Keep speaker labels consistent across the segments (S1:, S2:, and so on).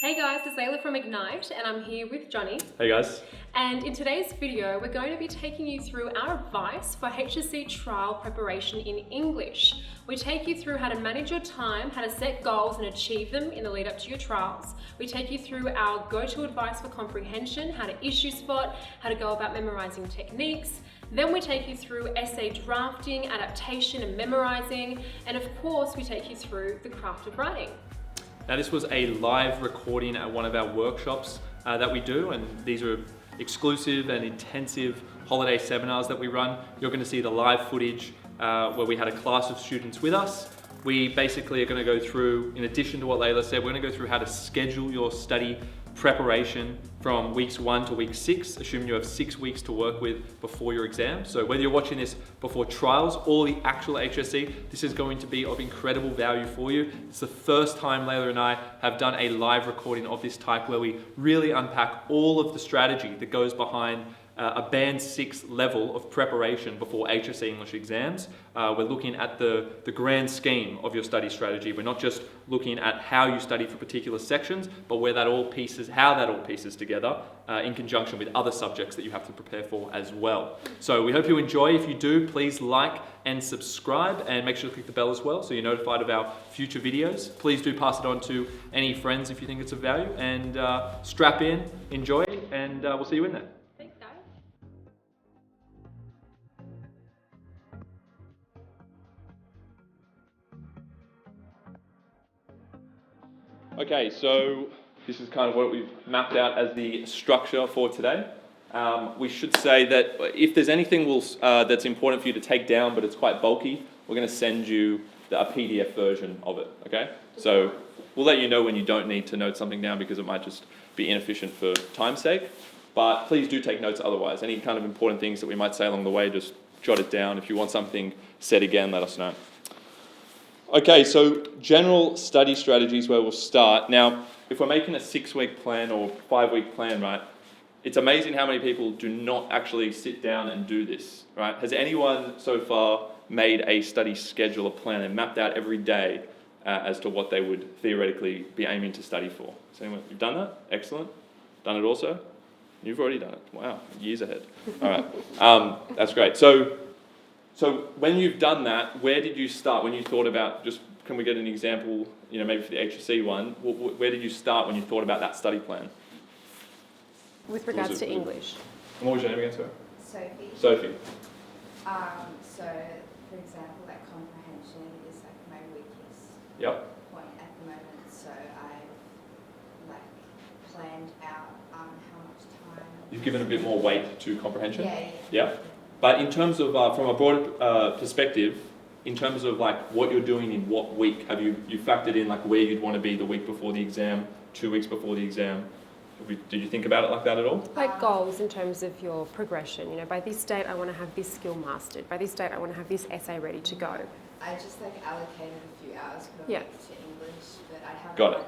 S1: Hey guys, it's Layla from Ignite and I'm here with Johnny.
S2: Hey guys.
S1: And in today's video, we're going to be taking you through our advice for HSC trial preparation in English. We take you through how to manage your time, how to set goals and achieve them in the lead up to your trials. We take you through our go-to advice for comprehension, how to issue spot, how to go about memorizing techniques. Then we take you through essay drafting, adaptation and memorizing. And of course, we take you through the craft of writing.
S2: Now this was a live recording at one of our workshops that we do, and these are exclusive and intensive holiday seminars that we run. You're going to see the live footage where we had a class of students with us. We basically are going to go through, in addition to what Layla said, we're going to go through how to schedule your study preparation from weeks 1 to week 6, assuming you have 6 weeks to work with before your exam. So whether you're watching this before trials or the actual HSC, this is going to be of incredible value for you. It's the first time Layla and I have done a live recording of this type where we really unpack all of the strategy that goes behind a band 6 level of preparation before HSC English exams. We're looking at the grand scheme of your study strategy. We're not just looking at how you study for particular sections, but how that all pieces together in conjunction with other subjects that you have to prepare for as well. So we hope you enjoy. If you do, please like and subscribe and make sure to click the bell as well so you're notified of our future videos. Please do pass it on to any friends if you think it's of value, and strap in, enjoy, and we'll see you in there. Okay, so this is kind of what we've mapped out as the structure for today. We should say that if there's anything that's important for you to take down, but it's quite bulky, we're going to send you a PDF version of it, okay? So we'll let you know when you don't need to note something down because it might just be inefficient for time's sake. But please do take notes otherwise. Any kind of important things that we might say along the way, just jot it down. If you want something said again, let us know. Okay, so general study strategies where we'll start. Now, if we're making a 6-week plan or 5-week plan, right, it's amazing how many people do not actually sit down and do this, right? Has anyone so far made a study schedule, a plan, and mapped out every day as to what they would theoretically be aiming to study for? Has anyone, you've done that? Excellent. Done it also? You've already done it. Wow, years ahead. All right, that's great. So when you've done that, where did you start? When you thought about, just can we get an example, maybe for the HSC one, where did you start when you thought about that study plan?
S1: With regards to English.
S2: And what was your name again, sir?
S3: Sophie.
S2: Sophie.
S3: So, for example, that comprehension is like my weakest point at the moment. So I've planned out how much time.
S2: You've given a bit more weight to comprehension?
S3: Yeah.
S2: But in terms of, from a broader perspective, in terms of what you're doing in what week, have you factored in where you'd want to be the week before the exam, 2 weeks before the exam? Did you think about it like that at all?
S1: Like goals in terms of your progression. By this date I want to have this skill mastered. By this date I want to have this essay ready to go.
S3: I just allocated a few hours per week to English, but I haven't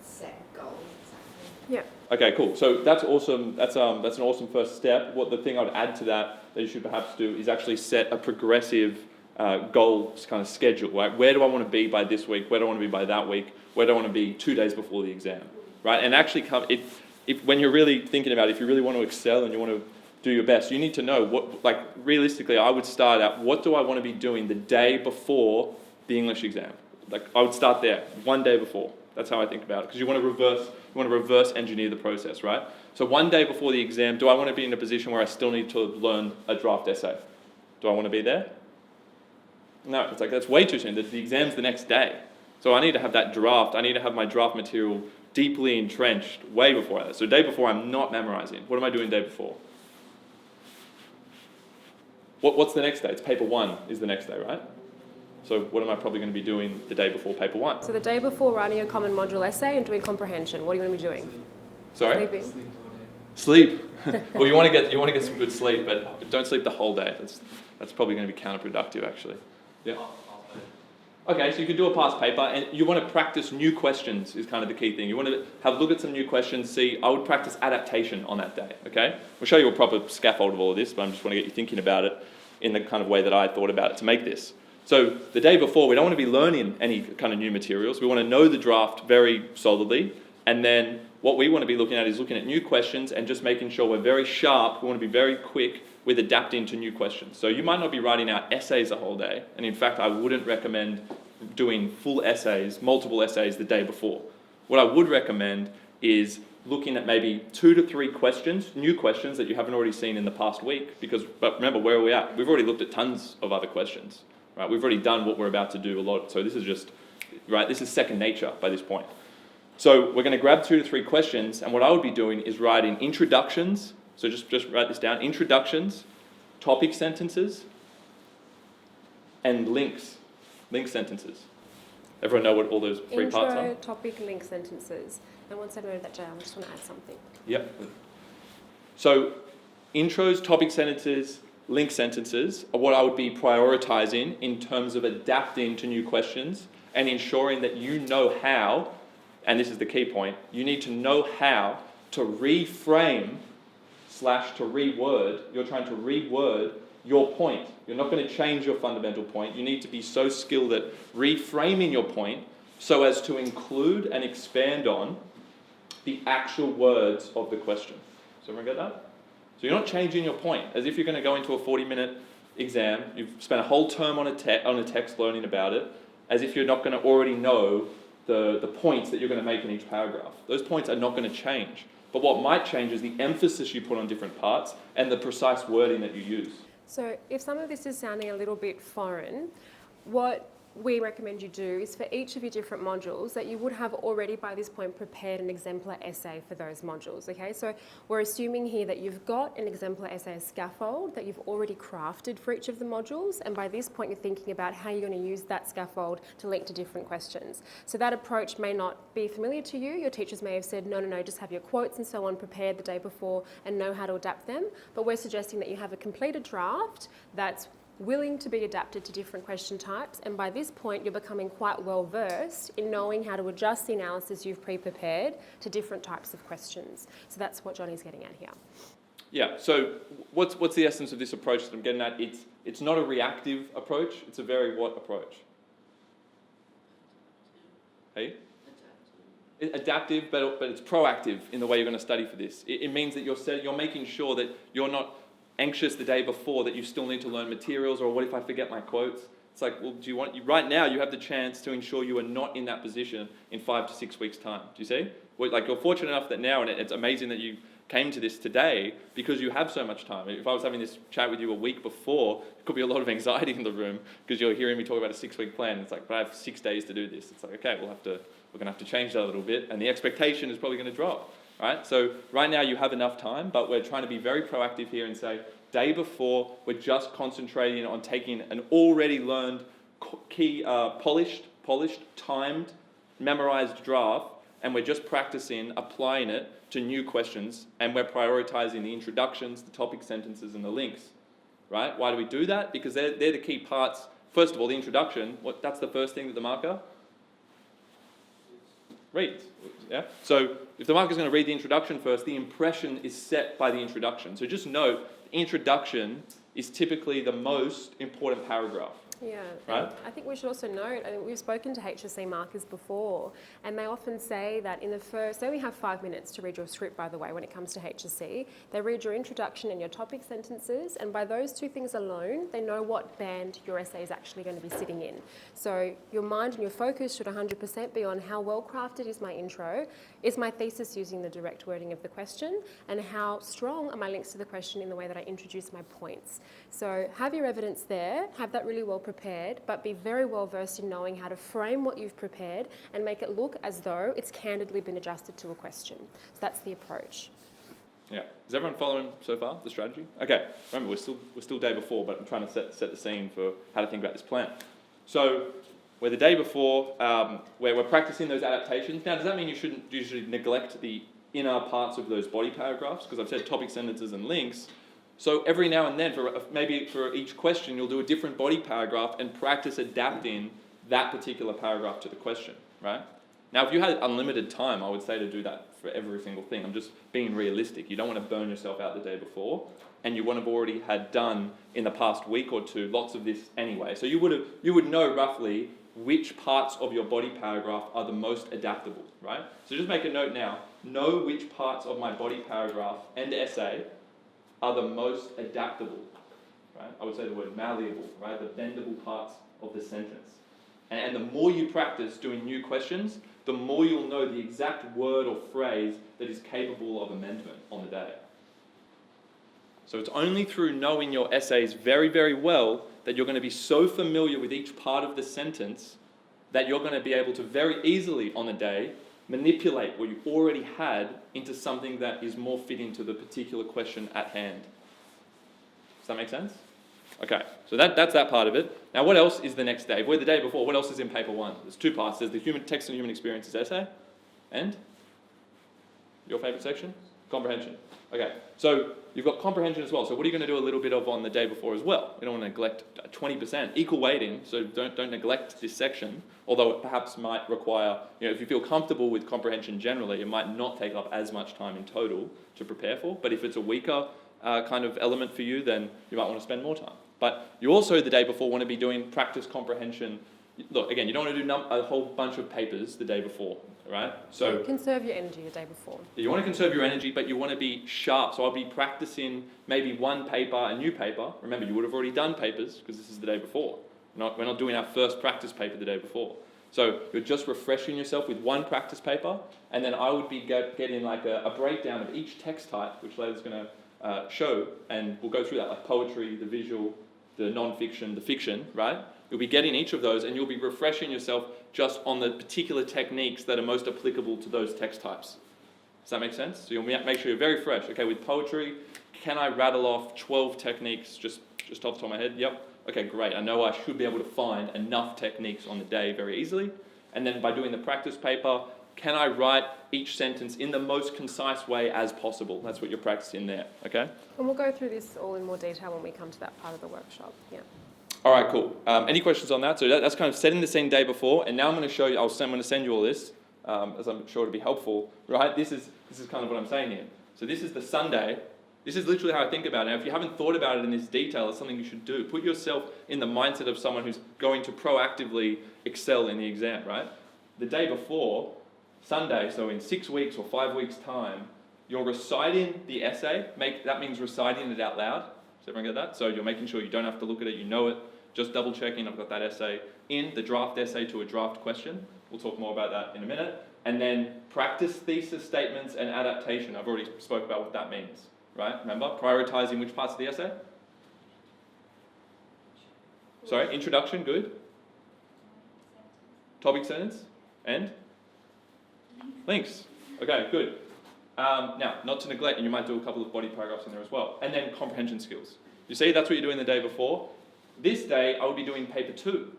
S3: set goals exactly.
S1: Yeah.
S2: Okay, cool. So that's awesome. That's an awesome first step. The thing I would add to that you should perhaps do is actually set a progressive goal kind of schedule. Right? Where do I want to be by this week? Where do I want to be by that week? Where do I want to be 2 days before the exam? Right? And actually, when you're really thinking about it, if you really want to excel and you want to do your best, you need to know realistically, I would start out, what do I want to be doing the day before the English exam? I would start there, 1 day before. That's how I think about it, because you want to reverse engineer the process, right? So 1 day before the exam, do I want to be in a position where I still need to learn a draft essay? Do I want to be there? No, it's that's way too soon. The exam's the next day. So I need to have that draft. I need to have my draft material deeply entrenched way before that. So the day before, I'm not memorizing. What am I doing the day before? What's the next day? It's paper 1 is the next day, right? So what am I probably going to be doing the day before paper 1?
S1: So the day before, writing a common module essay and doing comprehension. What are you going to be doing?
S2: Sorry?
S1: Sleeping.
S2: Sleep. Well, you want to get some good sleep, but don't sleep the whole day. That's probably going to be counterproductive, actually. Yeah. Okay, so you could do a past paper, and you want to practice new questions is kind of the key thing. You want to have a look at some new questions, I would practice adaptation on that day, okay? We'll show you a proper scaffold of all of this, but I just want to get you thinking about it in the kind of way that I thought about it to make this. So the day before, we don't want to be learning any kind of new materials. We want to know the draft very solidly. And then what we want to be looking at is looking at new questions and just making sure we're very sharp. We want to be very quick with adapting to new questions. So you might not be writing out essays the whole day. And in fact, I wouldn't recommend doing full essays, multiple essays the day before. What I would recommend is looking at maybe 2 to 3 questions, new questions that you haven't already seen in the past week. But remember, where are we at? We've already looked at tons of other questions. Right? We've already done what we're about to do a lot. So this is just, right, this is second nature by this point. So we're going to grab 2 to 3 questions, and what I would be doing is writing introductions. So just write this down. Introductions, topic sentences, and links. Link sentences. Everyone know what all those 3 parts are?
S1: Intro, topic, link sentences. And once I know that down, I just want to add something.
S2: Yep. So intros, topic sentences, link sentences are what I would be prioritizing in terms of adapting to new questions and ensuring that you know how, and this is the key point, you need to know how to reframe / to reword. You're trying to reword your point. You're not going to change your fundamental point. You need to be so skilled at reframing your point so as to include and expand on the actual words of the question. So everyone get that? So you're not changing your point as if you're going to go into a 40-minute exam. You've spent a whole term on a text learning about it, as if you're not going to already know the points that you're going to make in each paragraph. Those points are not going to change. But what might change is the emphasis you put on different parts and the precise wording that you use.
S1: So if some of this is sounding a little bit foreign, what we recommend you do is for each of your different modules that you would have already by this point prepared an exemplar essay for those modules, okay? So we're assuming here that you've got an exemplar essay scaffold that you've already crafted for each of the modules, and by this point you're thinking about how you're going to use that scaffold to link to different questions. So that approach may not be familiar to you. Your teachers may have said, no, just have your quotes and so on prepared the day before and know how to adapt them, but we're suggesting that you have a completed draft that's willing to be adapted to different question types, and by this point you're becoming quite well versed in knowing how to adjust the analysis you've pre-prepared to different types of questions. So that's what Johnny's getting at here.
S2: Yeah, so what's the essence of this approach that I'm getting at? It's not a reactive approach, it's a very what approach? Hey? Adaptive, but it's proactive in the way you're going to study for this. It means that you're making sure that you're not anxious the day before that you still need to learn materials, or what if I forget my quotes? It's like, well, right now you have the chance to ensure you are not in that position in 5 to 6 weeks' time. Do you see? Like, you're fortunate enough that now, and it's amazing that you came to this today because you have so much time. If I was having this chat with you a week before, there could be a lot of anxiety in the room because you're hearing me talk about a 6-week plan. It's like, but I have 6 days to do this. It's like, okay, we're going to have to change that a little bit, and the expectation is probably going to drop. Right? So right now you have enough time, but we're trying to be very proactive here and say, day before, we're just concentrating on taking an already learned, key, polished, timed, memorized draft, and we're just practicing applying it to new questions, and we're prioritizing the introductions, the topic sentences, and the links. Right? Why do we do that? Because they're the key parts. First of all, the introduction, that's the first thing that the marker reads. Yeah? So if the marker's going to read the introduction first, the impression is set by the introduction. So just note, introduction is typically the most important paragraph.
S1: Yeah,
S2: right?
S1: I think we should also note, I mean, we've spoken to HSC markers before, and they often say that in the first, they only have 5 minutes to read your script, by the way, when it comes to HSC. They read your introduction and your topic sentences, and by those 2 things alone, they know what band your essay is actually going to be sitting in. So your mind and your focus should 100% be on how well crafted is my intro, is my thesis using the direct wording of the question, and how strong are my links to the question in the way that I introduce my points. So have your evidence there, have that really well prepared, but be very well versed in knowing how to frame what you've prepared and make it look as though it's candidly been adjusted to a question. So that's the approach.
S2: Yeah. Is everyone following so far the strategy? Okay. Remember, we're still day before, but I'm trying to set the scene for how to think about this plan. So we're the day before, where we're practicing those adaptations. Now, does that mean you shouldn't usually neglect the inner parts of those body paragraphs? Because I've said topic sentences and links. So every now and then, maybe for each question, you'll do a different body paragraph and practice adapting that particular paragraph to the question, right? Now, if you had unlimited time, I would say to do that for every single thing. I'm just being realistic. You don't want to burn yourself out the day before, and you would have already had done in the past week or two lots of this anyway. So you would know roughly which parts of your body paragraph are the most adaptable, right? So just make a note now. Know which parts of my body paragraph and essay are the most adaptable, right? I would say the word malleable, right? The bendable parts of the sentence. And the more you practice doing new questions, the more you'll know the exact word or phrase that is capable of amendment on the day. So it's only through knowing your essays very, very well that you're going to be so familiar with each part of the sentence that you're going to be able to very easily on the day manipulate what you already had into something that is more fitting to the particular question at hand. Does that make sense? Okay, so that's that part of it. Now what else is the next day? We're the day before. What else is in paper 1? There's 2 parts. There's the human text and human experiences essay. And? Your favourite section? Comprehension. Okay, so you've got comprehension as well. So what are you going to do a little bit of on the day before as well? You don't want to neglect 20%. Equal weighting, so don't neglect this section, although it perhaps might require, if you feel comfortable with comprehension generally, it might not take up as much time in total to prepare for. But if it's a weaker kind of element for you, then you might want to spend more time. But you also, the day before, want to be doing practice comprehension. Look, again, you don't want to do a whole bunch of papers the day before, right? So
S1: conserve your energy the day before.
S2: You want to conserve your energy, but you want to be sharp. So I'll be practicing maybe one paper, a new paper. Remember, you would have already done papers because this is the day before. We're not doing our first practice paper the day before. So you're just refreshing yourself with one practice paper, and then I would be getting like a breakdown of each text type, which later's going to show, and we'll go through that, like poetry, the visual, the non-fiction, the fiction, right? You'll be getting each of those and you'll be refreshing yourself just on the particular techniques that are most applicable to those text types. Does that make sense? So you'll make sure you're very fresh. Okay, with poetry, can I rattle off 12 techniques just off the top of my head? Yep. Okay, great. I know I should be able to find enough techniques on the day very easily. And then by doing the practice paper, can I write each sentence in the most concise way as possible? That's what you're practicing there, okay?
S1: And we'll go through this all in more detail when we come to that part of the workshop, yeah.
S2: All right, cool. Any questions on that? So that's kind of setting the scene day before, and now I'm going to show you, I'm going to send you all this, as I'm sure it'll be helpful, right? This is kind of what I'm saying here. So this is the Sunday. This is literally how I think about it. Now, if you haven't thought about it in this detail, it's something you should do. Put yourself in the mindset of someone who's going to proactively excel in the exam, right? The day before, Sunday, so in 6 weeks or 5 weeks' time, you're reciting the essay. That means reciting it out loud. Does everyone get that? So you're making sure you don't have to look at it, you know it. Just double checking, I've got that essay in, the draft essay to a draft question. We'll talk more about that in a minute. And then practice thesis statements and adaptation. I've already spoke about what that means, right? Remember, prioritizing which parts of the essay? Sorry, introduction, good. Topic sentence, and? Links. Okay, good. Now, not to neglect, and you might do a couple of body paragraphs in there as well. And then comprehension skills. You see, that's what you're doing the day before. This day, I would be doing paper 2.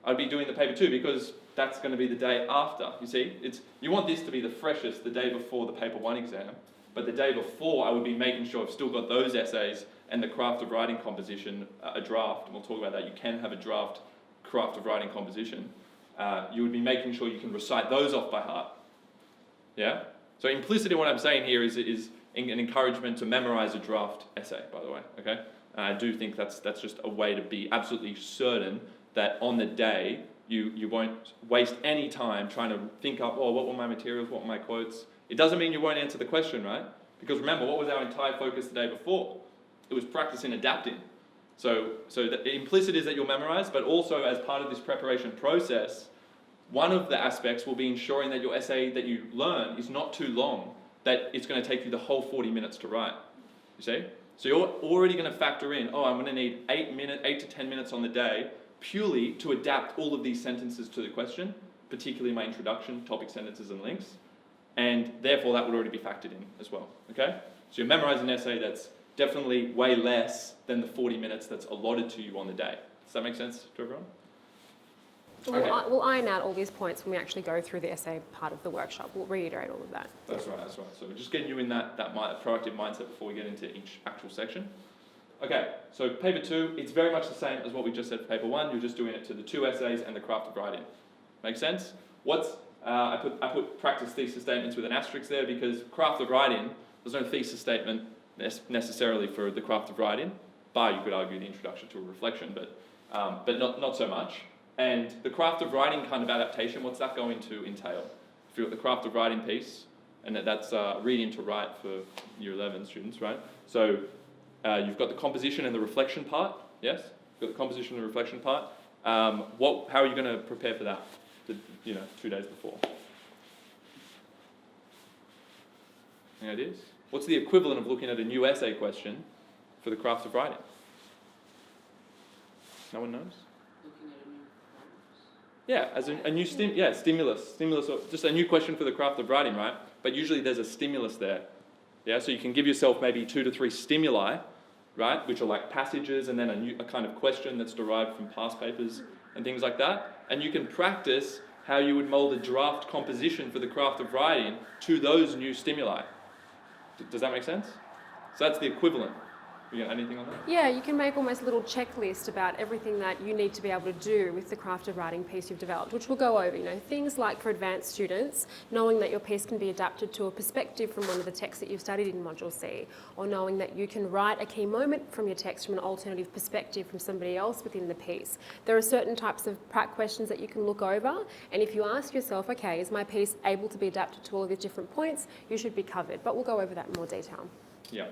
S2: I'd be doing the paper 2 because that's going to be the day after. You see, you want this to be the freshest the day before the paper 1 exam, but the day before, I would be making sure I've still got those essays and the craft of writing composition, a draft, and we'll talk about that. You can have a draft craft of writing composition. You would be making sure you can recite those off by heart. Yeah? So implicit in what I'm saying here is an encouragement to memorize a draft essay, by the way, okay? I do think that's just a way to be absolutely certain that on the day, you won't waste any time trying to think up, what were my materials, what were my quotes? It doesn't mean you won't answer the question, right? Because remember, what was our entire focus the day before? It was practicing adapting. So the implicit is that you'll memorize, but also as part of this preparation process, one of the aspects will be ensuring that your essay that you learn is not too long, that it's going to take you the whole 40 minutes to write. You see? So you're already going to factor in, I'm going to need 8 to 10 minutes on the day purely to adapt all of these sentences to the question, particularly my introduction, topic sentences and links, and therefore that would already be factored in as well, okay? So you're memorizing an essay that's definitely way less than the 40 minutes that's allotted to you on the day. Does that make sense to everyone? Okay.
S1: We'll iron out all these points when we actually go through the essay part of the workshop. We'll reiterate all of that.
S2: That's right. So we're just getting you in that proactive mindset before we get into each actual section. Okay, so paper 2, it's very much the same as what we just said for paper 1. You're just doing it to the 2 essays and the craft of writing. Make sense? What's I put practice thesis statements with an asterisk there because craft of writing, there's no thesis statement necessarily for the craft of writing, bar you could argue the introduction to a reflection, but not so much. And the craft of writing kind of adaptation, what's that going to entail? If you've got the craft of writing piece, and that's reading to write for year 11 students, right? So you've got the composition and the reflection part, yes? You've got the composition and the reflection part. How are you going to prepare for that, 2 days before? Any ideas? What's the equivalent of looking at a new essay question for the craft of writing? No one knows?
S4: Looking at a new prompt.
S2: Yeah, as a new stimulus, or just a new question for the craft of writing, right? But usually there's a stimulus there. Yeah, so you can give yourself maybe 2 to 3 stimuli, right, which are like passages and then a kind of question that's derived from past papers and things like that. And you can practice how you would mold a draft composition for the craft of writing to those new stimuli. Does that make sense? So that's the equivalent. You got anything on that?
S1: Yeah, you can make almost a little checklist about everything that you need to be able to do with the craft of writing piece you've developed, which we'll go over. Things like for advanced students, knowing that your piece can be adapted to a perspective from one of the texts that you've studied in Module C, or knowing that you can write a key moment from your text from an alternative perspective from somebody else within the piece. There are certain types of prac questions that you can look over, and if you ask yourself, okay, is my piece able to be adapted to all of these different points, you should be covered. But we'll go over that in more detail.
S2: Yeah.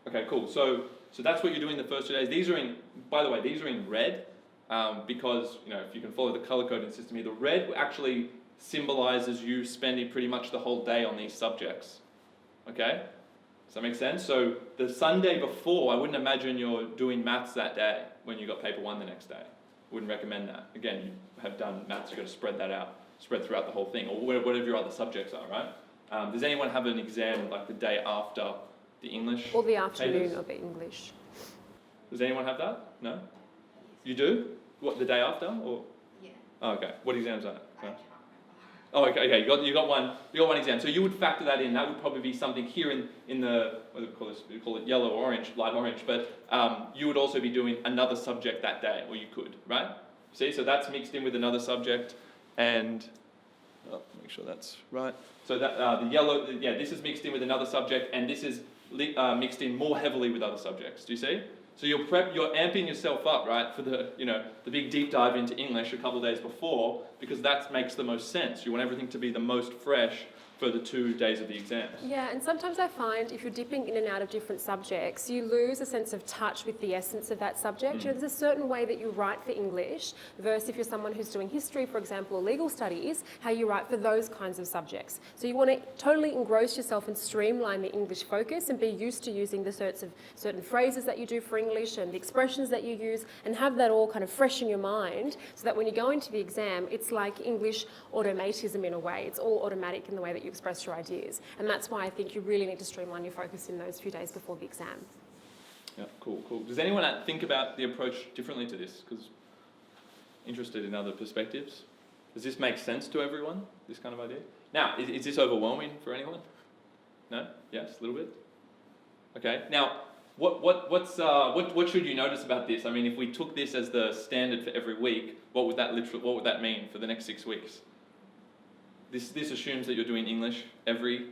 S2: Okay, cool. So that's what you're doing the first 2 days. These are in, by the way, these are in red because, if you can follow the color coding system here, the red actually symbolizes you spending pretty much the whole day on these subjects. Okay? Does that make sense? So the Sunday before, I wouldn't imagine you're doing maths that day when you got paper 1 the next day. Wouldn't recommend that. Again, you have done maths, you've got to spread that out, spread throughout the whole thing, or whatever your other subjects are, right? Does anyone have an exam like the day after the English?
S1: Or the afternoon
S2: papers?
S1: of the English.
S2: Does anyone have that? No? You do? What, the day after? Or?
S3: Yeah.
S2: Oh, okay. What exams are it?
S3: I
S2: No?
S3: can't remember.
S2: Oh, okay. You got one exam. So you would factor that in. That would probably be something here in the, what do we call this? We call it yellow or orange, light orange. But you would also be doing another subject that day, or you could, right? See, so that's mixed in with another subject, and make sure that's right. So that the yellow, this is mixed in with another subject, and this is mixed in more heavily with other subjects. Do you see? So you're amping yourself up, right, for the big deep dive into English a couple of days before, because that makes the most sense. You want everything to be the most fresh for the 2 days of the exams.
S1: Yeah, and sometimes I find if you're dipping in and out of different subjects, you lose a sense of touch with the essence of that subject. There's a certain way that you write for English versus if you're someone who's doing history, for example, or legal studies, how you write for those kinds of subjects. So you want to totally engross yourself and streamline the English focus and be used to using the certain phrases that you do for English and the expressions that you use, and have that all kind of fresh in your mind so that when you go into the exam, it's like English automatism in a way. It's all automatic in the way that you express your ideas. And that's why I think you really need to streamline your focus in those few days before the exam.
S2: Yeah, cool. Does anyone think about the approach differently to this? Because interested in other perspectives. Does this make sense to everyone, this kind of idea? Now, is this overwhelming for anyone? No? Yes, a little bit? Okay. Now, what should you notice about this? I mean, if we took this as the standard for every week, what would that mean for the next 6 weeks? This assumes that you're doing English every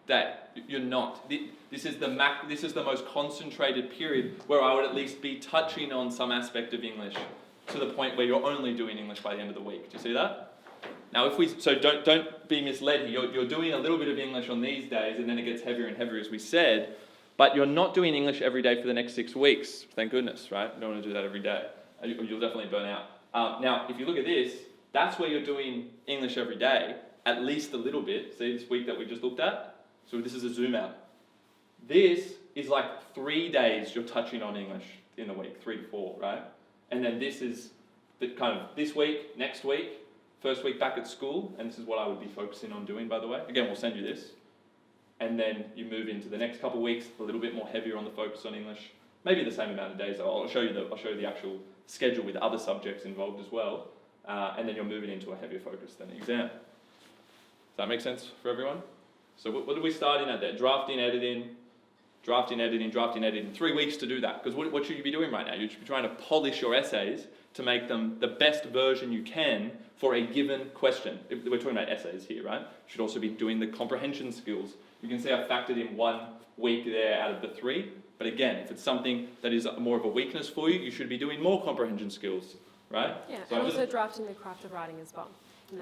S2: day. You're not. This is the most concentrated period where I would at least be touching on some aspect of English to the point where you're only doing English by the end of the week. Do you see that? Now, don't be misled here. You're doing a little bit of English on these days, and then it gets heavier and heavier, as we said. But you're not doing English every day for the next 6 weeks. Thank goodness, right? You don't want to do that every day. You'll definitely burn out. Now, if you look at this, that's where you're doing English every day, at least a little bit. See this week that we just looked at? So this is a zoom out. This is like 3 days you're touching on English in the week, 3 to 4, right? And then this is the kind of this week, next week, first week back at school, and this is what I would be focusing on doing, by the way. Again, we'll send you this. And then you move into the next couple of weeks, a little bit more heavier on the focus on English. Maybe the same amount of days. I'll show you the actual schedule with other subjects involved as well. And then you're moving into a heavier focus than the exam. Does that make sense for everyone? So what are we starting at there? Drafting, editing. 3 weeks to do that. Because what should you be doing right now? You should be trying to polish your essays to make them the best version you can for a given question. We're talking about essays here, right? You should also be doing the comprehension skills. You can see I factored in 1 week there out of the 3. But again, if it's something that is more of a weakness for you, you should be doing more comprehension skills, right?
S1: Yeah,
S2: so
S1: and also drafting the craft of writing as well.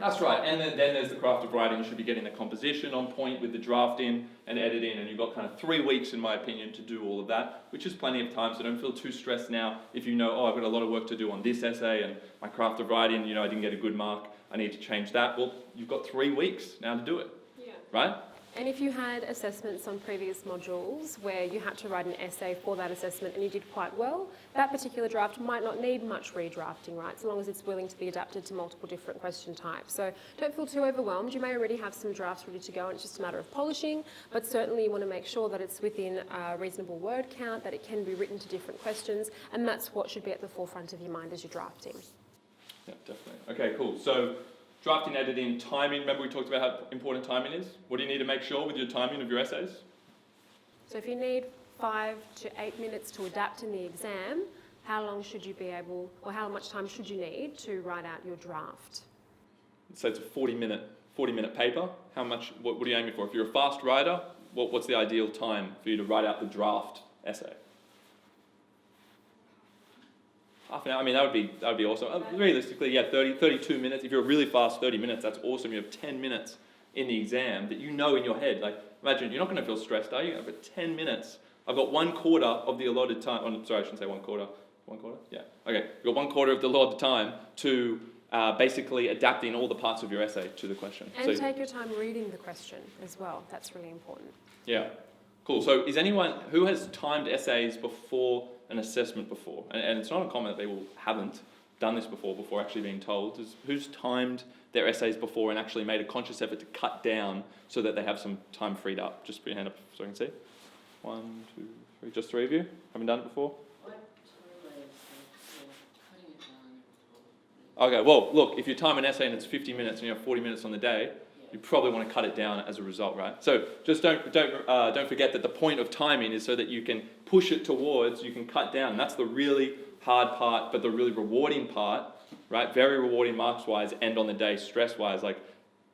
S2: That's right, and then there's the craft of writing. You should be getting the composition on point with the drafting and editing, and you've got kind of 3 weeks, in my opinion, to do all of that, which is plenty of time, so don't feel too stressed now if you know, oh, I've got a lot of work to do on this essay, and my craft of writing, I didn't get a good mark, I need to change that. Well, you've got 3 weeks now to do it, right?
S1: And if you had assessments on previous modules where you had to write an essay for that assessment and you did quite well, that particular draft might not need much redrafting, right? So long as it's willing to be adapted to multiple different question types. So don't feel too overwhelmed. You may already have some drafts ready to go and it's just a matter of polishing, but certainly you want to make sure that it's within a reasonable word count, that it can be written to different questions, and that's what should be at the forefront of your mind as you're drafting.
S2: Yeah, definitely. Okay, cool. So drafting, editing, timing. Remember we talked about how important timing is? What do you need to make sure with your timing of your essays?
S1: So if you need 5 to 8 minutes to adapt in the exam, how long should you be able, or how much time should you need to write out your draft?
S2: So it's a 40-minute paper. What are you aiming for? If you're a fast writer, what's the ideal time for you to write out the draft essay? Half an hour, I mean, that would be awesome. Realistically, yeah, 32 minutes. If you're really fast, 30 minutes, that's awesome. You have 10 minutes in the exam that you know in your head. Like, imagine, you're not going to feel stressed, are you? I've got 10 minutes. I've got 1/4 of the allotted time. Oh, sorry, I shouldn't say 1/4. 1/4? Yeah. Okay, you've got 1/4 of the allotted time to basically adapting all the parts of your essay to the question.
S1: And take your time reading the question as well. That's really important.
S2: Yeah. Cool. So is anyone who has timed essays before an assessment before? And it's not uncommon that people haven't done this before actually being told. Who's timed their essays before and actually made a conscious effort to cut down so that they have some time freed up? Just put your hand up so I can see. 1, 2, 3. Just 3 of you? Haven't done it before? Okay, well, look, if you time an essay and it's 50 minutes and you have 40 minutes on the day, you probably want to cut it down as a result, right? So just don't forget that the point of timing is so that you can push it towards, you can cut down. And that's the really hard part, but the really rewarding part, right? Very rewarding marks-wise and on the day stress-wise. Like,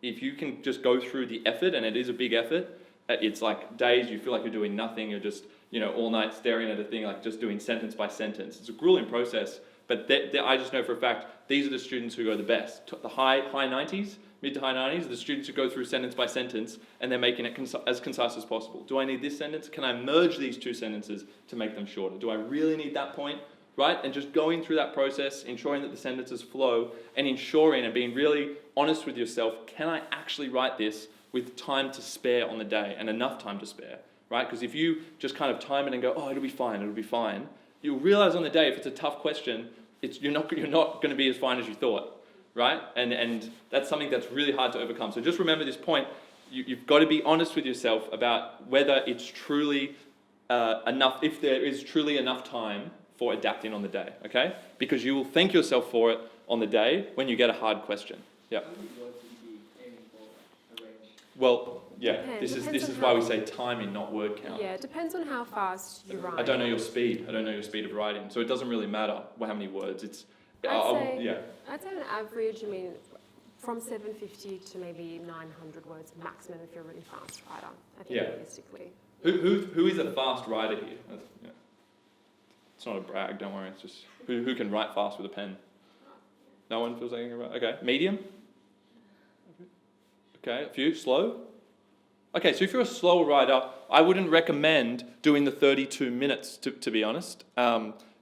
S2: if you can just go through the effort, and it is a big effort, it's like days you feel like you're doing nothing, you're just, all night staring at a thing, like just doing sentence by sentence. It's a grueling process, but I just know for a fact, these are the students who go the best. The high 90s, mid to high 90s, are the students who go through sentence by sentence and they're making it as concise as possible. Do I need this sentence? Can I merge these 2 sentences to make them shorter? Do I really need that point? Right? And just going through that process, ensuring that the sentences flow, and ensuring and being really honest with yourself, can I actually write this with time to spare on the day and enough time to spare? Right? Because if you just kind of time it and go, oh, it'll be fine, you'll realize on the day if it's a tough question, you're not going to be as fine as you thought. Right? And that's something that's really hard to overcome. So just remember this point. You've got to be honest with yourself about whether it's truly enough, if there is truly enough time for adapting on the day, okay? Because you will thank yourself for it on the day when you get a hard question. Yeah. Well, yeah, this is why we say timing, not word count.
S1: Yeah, it depends on how fast you write.
S2: I don't know your speed. I don't know your speed of writing. So it doesn't really matter how many words.
S1: I'd say on average, from 750 to maybe 900 words maximum if you're a really fast writer, I think realistically.
S2: Who is a fast writer here? It's not a brag, don't worry. It's just who can write fast with a pen? No one feels like they can write? Okay, medium? Okay, a few, slow? Okay, so if you're a slow writer, I wouldn't recommend doing the 32 minutes, to be honest,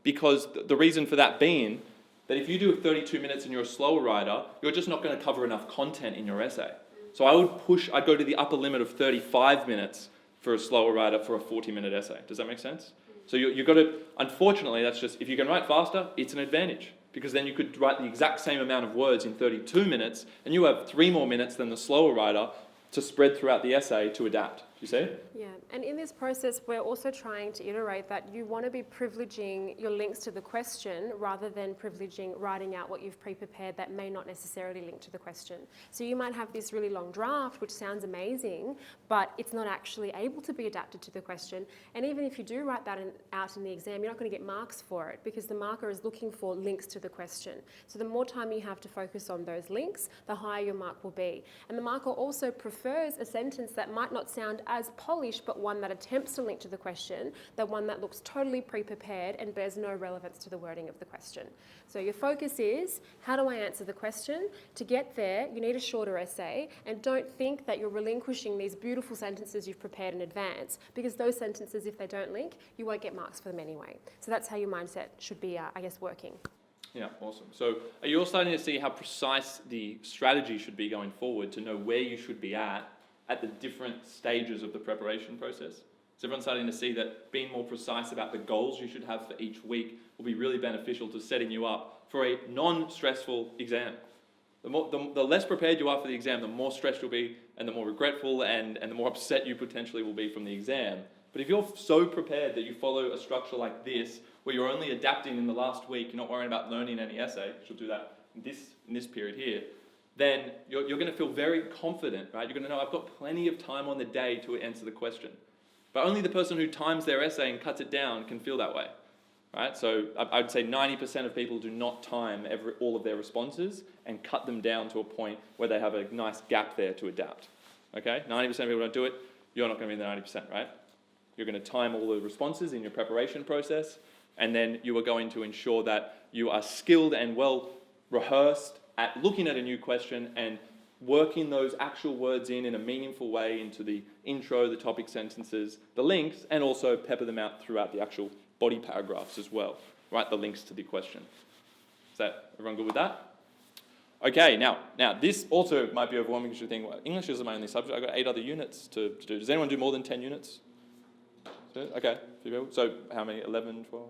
S2: because the reason for that being that if you do 32 minutes and you're a slower writer, you're just not going to cover enough content in your essay. So I'd go to the upper limit of 35 minutes for a slower writer for a 40-minute essay. Does that make sense? So you've got to, unfortunately, that's just, if you can write faster, it's an advantage. Because then you could write the exact same amount of words in 32 minutes, and you have 3 more minutes than the slower writer to spread throughout the essay to adapt. you see?
S1: Yeah, and in this process, we're also trying to iterate that you want to be privileging your links to the question rather than privileging writing out what you've pre-prepared that may not necessarily link to the question. So you might have this really long draft, which sounds amazing, but it's not actually able to be adapted to the question. And even if you do write that out in the exam, you're not going to get marks for it because the marker is looking for links to the question. So the more time you have to focus on those links, the higher your mark will be. And the marker also prefers a sentence that might not sound as polished, but one that attempts to link to the question, than one that looks totally pre-prepared and bears no relevance to the wording of the question. So your focus is, how do I answer the question? To get there, you need a shorter essay, and don't think that you're relinquishing these beautiful sentences you've prepared in advance, because those sentences, if they don't link, you won't get marks for them anyway. So that's how your mindset should be, I guess, working.
S2: Yeah, awesome. So are you all starting to see how precise the strategy should be going forward to know where you should be at the different stages of the preparation process? So everyone's starting to see that being more precise about the goals you should have for each week will be really beneficial to setting you up for a non-stressful exam. The less prepared you are for the exam, the more stressed you'll be, and the more regretful and the more upset you potentially will be from the exam. But if you're so prepared that you follow a structure like this, where you're only adapting in the last week, you're not worrying about learning any essay, which you'll do that in this period here, then you're going to feel very confident, right? You're going to know I've got plenty of time on the day to answer the question. But only the person who times their essay and cuts it down can feel that way, right? So I'd say 90% of people do not time all of their responses and cut them down to a point where they have a nice gap there to adapt, okay? 90% of people don't do it. You're not going to be in the 90%, right? You're going to time all the responses in your preparation process, and then you are going to ensure that you are skilled and well rehearsed at looking at a new question and working those actual words in a meaningful way into the intro, the topic sentences, the links, and also pepper them out throughout the actual body paragraphs as well. Write the links to the question. Is that everyone good with that? Okay, now this also might be overwhelming because you think, well, English is my only subject. I've got 8 other units to do. Does anyone do more than 10 units? Okay, so how many? 11, 12,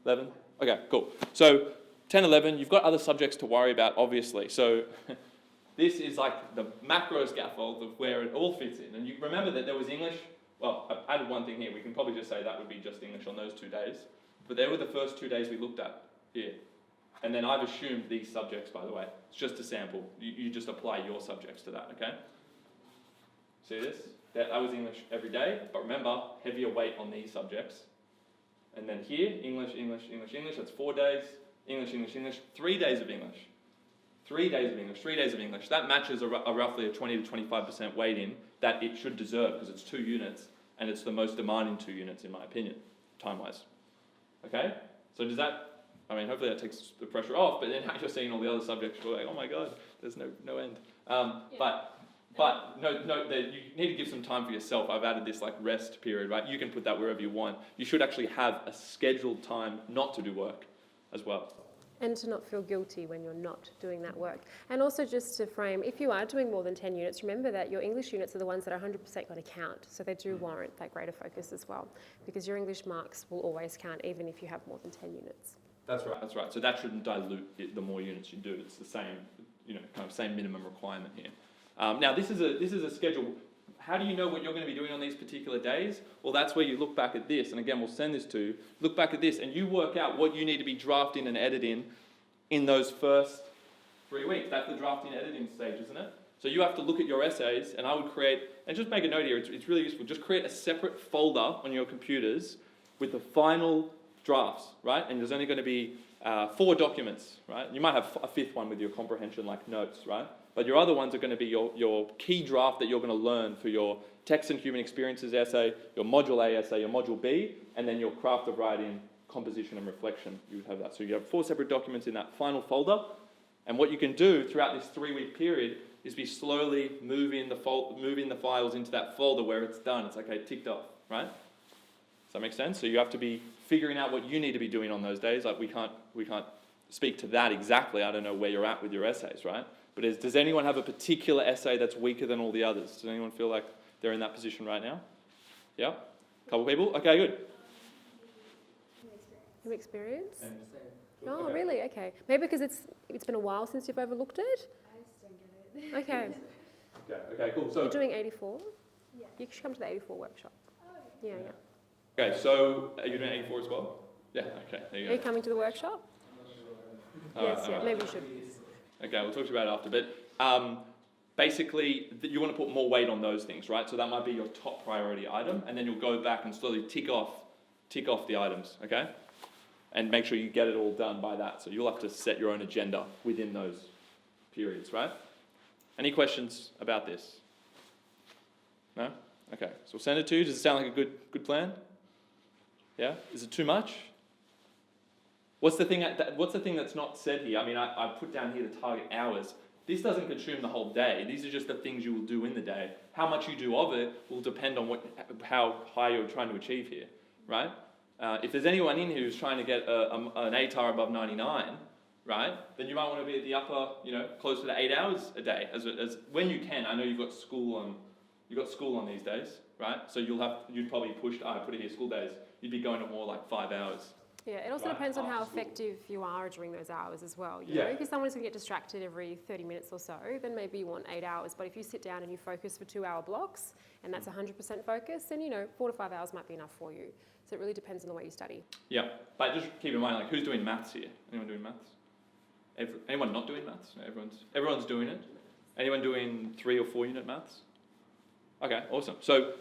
S2: 11? Okay, cool. So 10, 11, you've got other subjects to worry about, obviously. So this is like the macro scaffold of where it all fits in. And you remember that there was English. Well, I've added one thing here. We can probably just say that would be just English on those 2 days. But they were the first 2 days we looked at here. And then I've assumed these subjects, by the way. It's just a sample. You just apply your subjects to that, okay? See this? That was English every day. But remember, heavier weight on these subjects. And then here, English, English, English, English. That's 4 days. English, English, English. 3 days of English. 3 days of English, 3 days of English. That matches roughly a 20 to 25% weighting that it should deserve because it's 2 units and it's the most demanding 2 units in my opinion, time-wise. Okay? So does that, I mean, hopefully that takes the pressure off, but then now you're seeing all the other subjects, you're like, oh my God, there's no end. But no, you need to give some time for yourself. I've added this like rest period, right? You can put that wherever you want. You should actually have a scheduled time not to do work as well.
S1: And to not feel guilty when you're not doing that work. And also just to frame, if you are doing more than 10 units, remember that your English units are the ones that are 100% going to count. So they do warrant that greater focus as well. Because your English marks will always count, even if you have more than 10 units.
S2: That's right. So that shouldn't dilute it the more units you do. It's the same, kind of same minimum requirement here. Now this is a schedule. How do you know what you're going to be doing on these particular days? Well, that's where you look back at this, and again, we'll send this to you. Look back at this, and you work out what you need to be drafting and editing in those first 3 weeks. That's the drafting and editing stage, isn't it? So you have to look at your essays, and I would create, and just make a note here, it's really useful, just create a separate folder on your computers with the final drafts, right? And there's only going to be 4 documents, right? You might have a 5th one with your comprehension like notes, right? But your other ones are going to be your key draft that you're going to learn for your text and human experiences essay, your module A essay, your module B, and then your craft of writing, composition and reflection. You would have that. So you have 4 separate documents in that final folder. And what you can do throughout this 3-week period is be slowly moving the files into that folder where it's done. It's like, okay, ticked off, right? Does that make sense? So you have to be figuring out what you need to be doing on those days. Like we can't speak to that exactly. I don't know where you're at with your essays, right? But does anyone have a particular essay that's weaker than all the others? Does anyone feel like they're in that position right now? Yeah? Couple people? Okay, good.
S1: Human experience? Oh,
S2: Okay.
S1: really? Okay. Maybe because it's been a while since you've overlooked it?
S3: I just don't get it.
S1: Okay.
S2: Okay, cool. So
S1: You're doing 84? You should come to the 84 workshop. Yeah.
S2: Okay, so are you doing 84 as well? Yeah, okay, there you
S1: Are
S2: go.
S1: you coming to the workshop? Yes,
S2: Alright.
S1: maybe you should.
S2: Okay, we'll talk to you about it after, but basically you want to put more weight on those things, right? So that might be your top priority item, and then you'll go back and slowly tick off the items, okay? And make sure you get it all done by that. So you'll have to set your own agenda within those periods, right? Any questions about this? No? Okay, so we'll send it to you. Does it sound like a good plan? Yeah? Is it too much? What's the thing that's not said here? I mean, I put down here the target hours. This doesn't consume the whole day. These are just the things you will do in the day. How much you do of it will depend on how high you're trying to achieve here, right? If there's anyone in here who's trying to get an ATAR above 99, right, then you might want to be at the upper, closer to 8 hours a day, as when you can. I know you've got school on these days, right? So you'd probably push. I put it here, school days. You'd be going to more like 5 hours.
S1: Yeah, it also
S2: Right,
S1: depends on how
S2: after school.
S1: effective you are during those hours as well. You
S2: Yeah.
S1: know, if someone's going to get distracted every 30 minutes or so, then maybe you want 8 hours. But if you sit down and you focus for 2-hour blocks, and that's 100% focus, then 4 to 5 hours might be enough for you. So it really depends on the way you study.
S2: Yeah, but just keep in mind, like, who's doing maths here? Anyone doing maths? Anyone not doing maths? No, everyone's doing it. Anyone doing 3 or 4 unit maths? Okay, awesome. So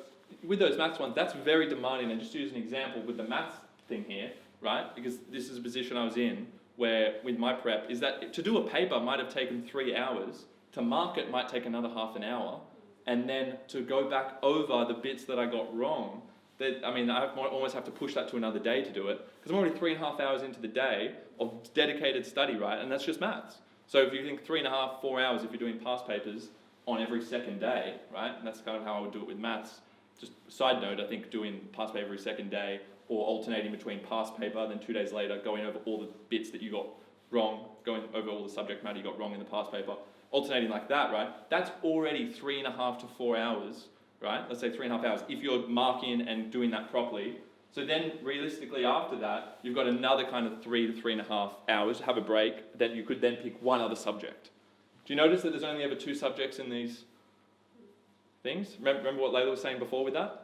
S2: with those maths ones, that's very demanding. And just to use an example with the maths thing here, right? Because this is a position I was in where, with my prep, is that to do a paper might have taken 3 hours, to mark it might take another half an hour, and then to go back over the bits that I got wrong, I almost have to push that to another day to do it, because I'm already 3.5 hours into the day of dedicated study, right? And that's just maths. So if you think 3.5, 4 hours if you're doing past papers on every second day, right? And that's kind of how I would do it with maths. Just a side note, I think doing past paper every second day, or alternating between past paper, then 2 days later, going over all the bits that you got wrong, going over all the subject matter you got wrong in the past paper, alternating like that, right? That's already 3.5 to 4 hours, right? Let's say 3.5 hours, if you're marking and doing that properly. So then, realistically, after that, you've got another kind of 3 to 3.5 hours, have a break, then you could then pick one other subject. Do you notice that there's only ever 2 subjects in these things? Remember what Layla was saying before with that?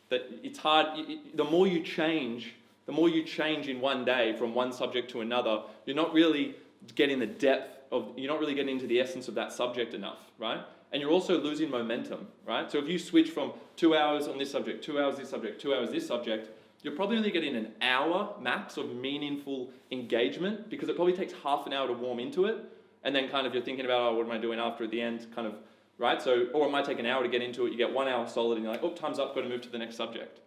S2: That it's hard, the more you change in one day from one subject to another, you're not really getting the depth you're not really getting into the essence of that subject enough, right? And you're also losing momentum, right? So if you switch from 2 hours on this subject, 2 hours this subject, 2 hours this subject, you're probably only getting an hour max of meaningful engagement, because it probably takes half an hour to warm into it, and then kind of you're thinking about, what am I doing after at the end, kind of, right? So, or it might take an hour to get into it, you get 1 hour solid, and you're like, oh, time's up, got to move to the next subject.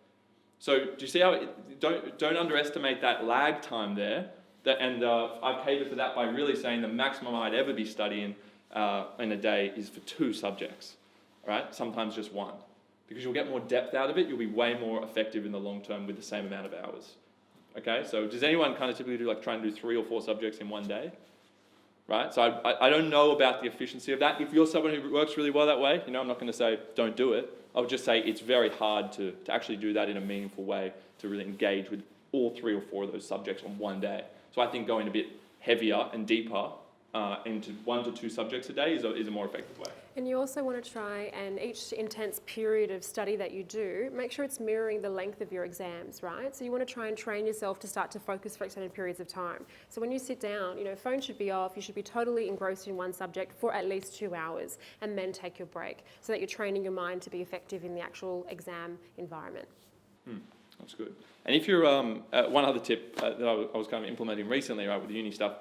S2: So do you see how, don't underestimate that lag time there, I've catered for that by really saying the maximum I'd ever be studying in a day is for 2 subjects, right? Sometimes just 1. Because you'll get more depth out of it, you'll be way more effective in the long term with the same amount of hours. Okay, so does anyone kind of typically try and do 3 or 4 subjects in one day? Right, so I don't know about the efficiency of that. If you're someone who works really well that way, I'm not going to say don't do it. I would just say it's very hard to actually do that in a meaningful way, to really engage with all 3 or 4 of those subjects on one day. So I think going a bit heavier and deeper into 1 to 2 subjects a day is a more effective way.
S1: And you also want to try, and each intense period of study that you do, make sure it's mirroring the length of your exams, right? So you want to try and train yourself to start to focus for extended periods of time. So when you sit down, phone should be off, you should be totally engrossed in one subject for at least 2 hours, and then take your break, so that you're training your mind to be effective in the actual exam environment.
S2: That's good. And if you're, one other tip that I was kind of implementing recently, right, with the uni stuff,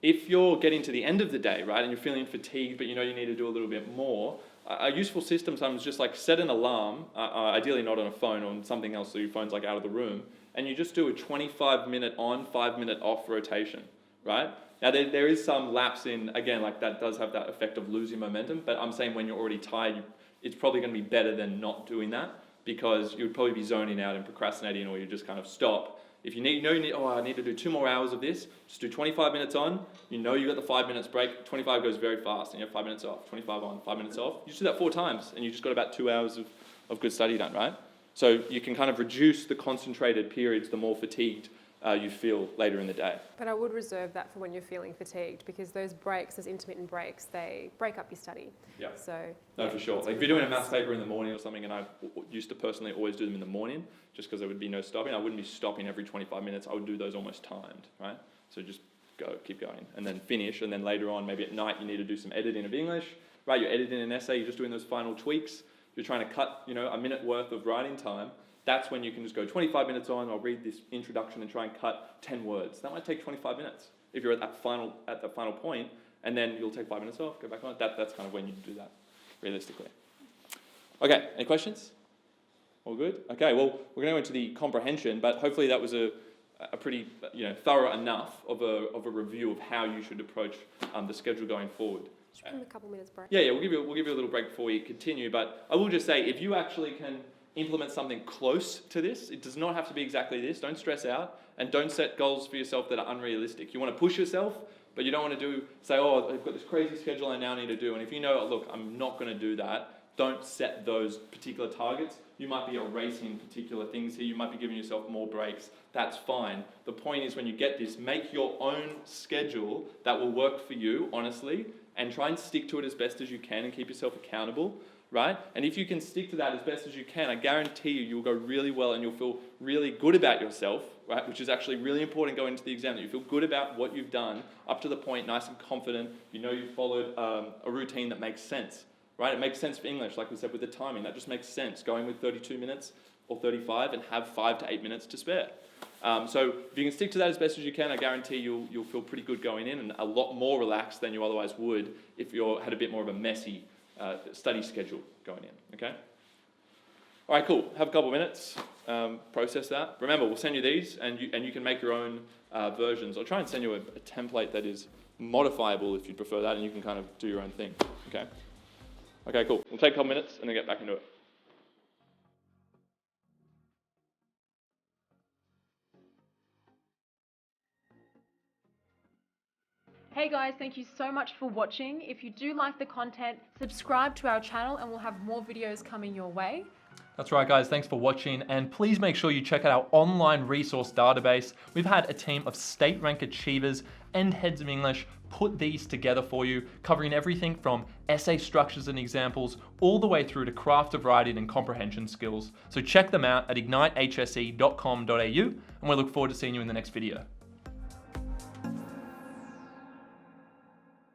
S2: if you're getting to the end of the day, right, and you're feeling fatigued, but you need to do a little bit more, a useful system sometimes is just like set an alarm, ideally not on a phone or on something else so your phone's like out of the room, and you just do a 25-minute on, 5-minute off rotation, right? Now there is some lapse in, again, like that does have that effect of losing momentum, but I'm saying when you're already tired, it's probably going to be better than not doing that, because you'd probably be zoning out and procrastinating, or you just kind of stop. If you need, I need to do 2 more hours of this, just do 25 minutes on, you got the 5 minutes break, 25 goes very fast, and you have 5 minutes off, 25 on, 5 minutes off. You just do that 4 times, and you just got about 2 hours of good study done, right? So you can kind of reduce the concentrated periods, the more fatigued you feel later in the day.
S1: But I would reserve that for when you're feeling fatigued, because those breaks, those intermittent breaks, they break up your study.
S2: Yeah.
S1: So
S2: No,
S1: yeah,
S2: for sure.
S1: it's
S2: Like if
S1: really
S2: you're doing a
S1: nice.
S2: maths paper in the morning or something, and I used to personally always do them in the morning, just because there would be no stopping. I wouldn't be stopping every 25 minutes. I would do those almost timed, right? So just go, keep going, and then finish, and then later on, maybe at night, you need to do some editing of English, right? You're editing an essay, you're just doing those final tweaks. You're trying to cut, a minute worth of writing time. That's when you can just go 25 minutes on, I'll read this introduction and try and cut 10 words. That might take 25 minutes if you're at that final point, and then you'll take 5 minutes off, go back on. That's kind of when you do that, realistically. Okay, any questions? All good? Okay, well, we're going to go into the comprehension, but hopefully that was a pretty thorough enough of a review of how you should approach the schedule going forward.
S1: Just give them a couple minutes break.
S2: Yeah, we'll give you a little break before we continue, but I will just say, if you actually can implement something close to this, it does not have to be exactly this, don't stress out, and don't set goals for yourself that are unrealistic. You want to push yourself, but you don't want to say, oh, I've got this crazy schedule I now need to do, and if you know, look, I'm not going to do that, don't set those particular targets. You might be erasing particular things here, you might be giving yourself more breaks, that's fine. The point is, when you get this, make your own schedule that will work for you, honestly, and try and stick to it as best as you can and keep yourself accountable, right? And if you can stick to that as best as you can, I guarantee you'll go really well and you'll feel really good about yourself, right? Which is actually really important going into the exam, that you feel good about what you've done up to the point, nice and confident, you've followed a routine that makes sense, right? It makes sense for English, like we said with the timing, that just makes sense, going with 32 minutes or 35 and have 5 to 8 minutes to spare. So if you can stick to that as best as you can, I guarantee you'll feel pretty good going in and a lot more relaxed than you otherwise would if you had a bit more of a messy study schedule going in, okay? All right, cool. Have a couple of minutes, process that. Remember, we'll send you these and you can make your own versions. I'll try and send you a template that is modifiable if you prefer that, and you can kind of do your own thing, okay? Okay, cool. We'll take a couple minutes and then get back into it.
S1: Hey guys, thank you so much for watching. If you do like the content, subscribe to our channel and we'll have more videos coming your way.
S5: That's right, guys. Thanks for watching. And please make sure you check out our online resource database. We've had a team of state rank achievers and heads of English put these together for you, covering everything from essay structures and examples all the way through to craft of writing and comprehension skills. So check them out at ignitehsc.com.au, and we look forward to seeing you in the next video.